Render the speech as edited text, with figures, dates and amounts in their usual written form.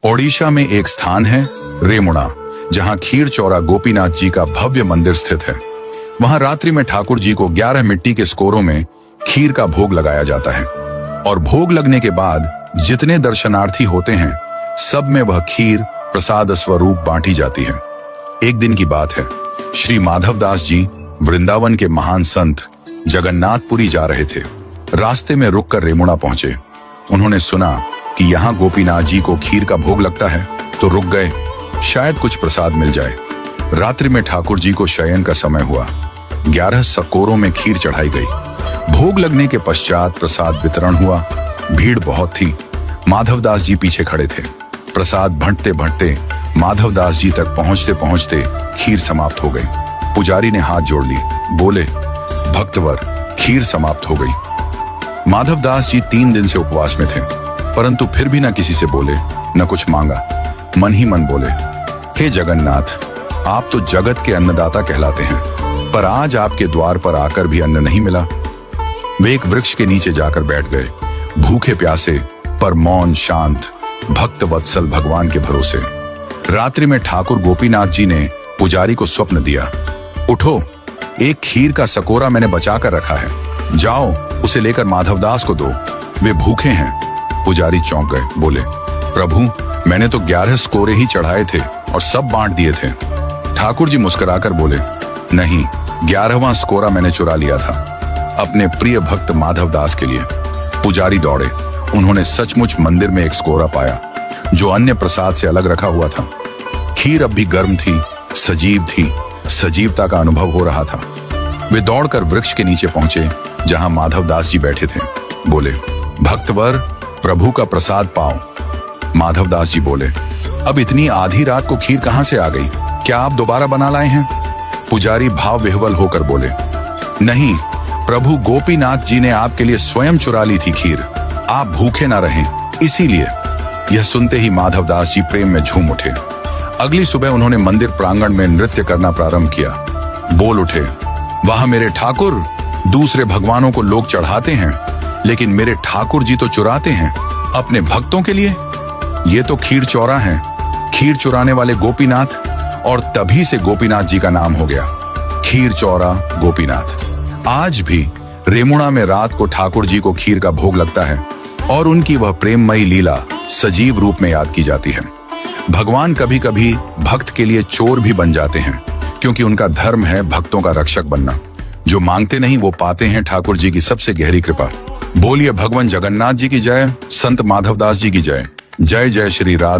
ओडिशा में एक स्थान है रेमुणा, जहां खीर चौरा गोपीनाथ जी का भव्य मंदिर स्थित है। वहां रात्रि में ठाकुर जी को 11 मिट्टी के स्कोरों में खीर का भोग लगाया जाता है और भोग लगने के बाद जितने दर्शनार्थी होते हैं सब में वह खीर प्रसाद स्वरूप बांटी जाती है। एक दिन की बात है, श्री माधवदास जी वृंदावन के महान संत जगन्नाथपुरी जा रहे थे। रास्ते में रुककर रेमुणा पहुंचे। उन्होंने सुना कि यहाँ गोपीनाथ जी को खीर का भोग लगता है, तो रुक गए, शायद कुछ प्रसाद मिल जाए। रात्रि में ठाकुर जी को शयन का समय हुआ। 11 सकोरों में खीर चढ़ाई गई। भोग लगने के पश्चात प्रसाद वितरण हुआ। भीड़ बहुत थी। माधवदास जी पीछे खड़े थे। प्रसाद भंटते भंटते माधवदास जी तक पहुंचते पहुंचते खीर समाप्त हो गई। पुजारी ने हाथ जोड़ लिए, बोले, भक्तवर, खीर समाप्त हो गई। माधवदास जी 3 दिन से उपवास में थे, परंतु फिर भी न किसी से बोले, न कुछ मांगा। मन ही मन बोले, हे जगन्नाथ, आप तो जगत के अन्नदाता कहलाते हैं, पर आज आपके द्वार पर आकर भी अन्न नहीं मिला। वे एक वृक्ष के नीचे जाकर बैठ गए, भूखे प्यासे पर मौन शांत भक्त वत्सल भगवान के भरोसे। रात्रि में ठाकुर गोपीनाथ जी ने पुजारी को स्वप्न दिया, उठो, एक खीर का सकोरा मैंने बचा कर रखा है, जाओ उसे लेकर माधवदास को दो, वे भूखे हैं। पुजारी चौंक गए, बोले, प्रभु, मैंने तो 11 स्कोरे ही चढ़ाए थे और सब बांट दिए थे। ठाकुर जी मुस्कुराकर बोले, नहीं, 11वां स्कोरा मैंने चुरा लिया था, अपने प्रिय भक्त माधवदास के लिए। पुजारी दौड़े। उन्होंने सचमुच मंदिर में एक स्कोरा पाया, जो अन्य प्रसाद से अलग रखा हुआ था। खीर अब भी गर्म थी, सजीव थी, सजीवता का अनुभव हो रहा था। वे दौड़कर वृक्ष के नीचे पहुंचे, जहां माधवदास जी बैठे थे। बोले, भक्तवर, प्रभु का प्रसाद पाओ। माधवदास जी बोले, अब इतनी आधी रात को खीर कहां से आ गई? क्या आप दोबारा बना लाए हैं? पुजारी भाव विह्वल होकर बोले, नहीं, प्रभु गोपीनाथ जी ने आपके लिए स्वयं चुरा ली थी खीर, आप भूखे ना रहें, इसीलिए। यह सुनते ही माधवदास जी प्रेम में झूम उठे। अगली सुबह उन्होंने मंदिर प्रांगण में नृत्य करना प्रारंभ किया। बोल उठे, वाह मेरे ठाकुर, दूसरे भगवानों को लोग चढ़ाते हैं, लेकिन मेरे ठाकुर जी तो चुराते हैं अपने भक्तों के लिए। ये तो खीर चौरा है, खीर चुराने वाले गोपीनाथ। और तभी से गोपीनाथ जी का नाम हो गया, खीर चौरा गोपीनाथ। आज भी रेमुणा में रात को ठाकुर जी को खीर का भोग लगता है और उनकी वह प्रेममयी लीला सजीव रूप में याद की जाती है। भगवान कभी कभी भक्त के लिए चोर भी बन जाते हैं, क्योंकि उनका धर्म है भक्तों का रक्षक बनना। जो मांगते नहीं वो पाते हैं ठाकुर जी की सबसे गहरी कृपा। बोलिए भगवान जगन्नाथ जी की जय, संत माधवदास जी की जय। जय जय श्री राधे।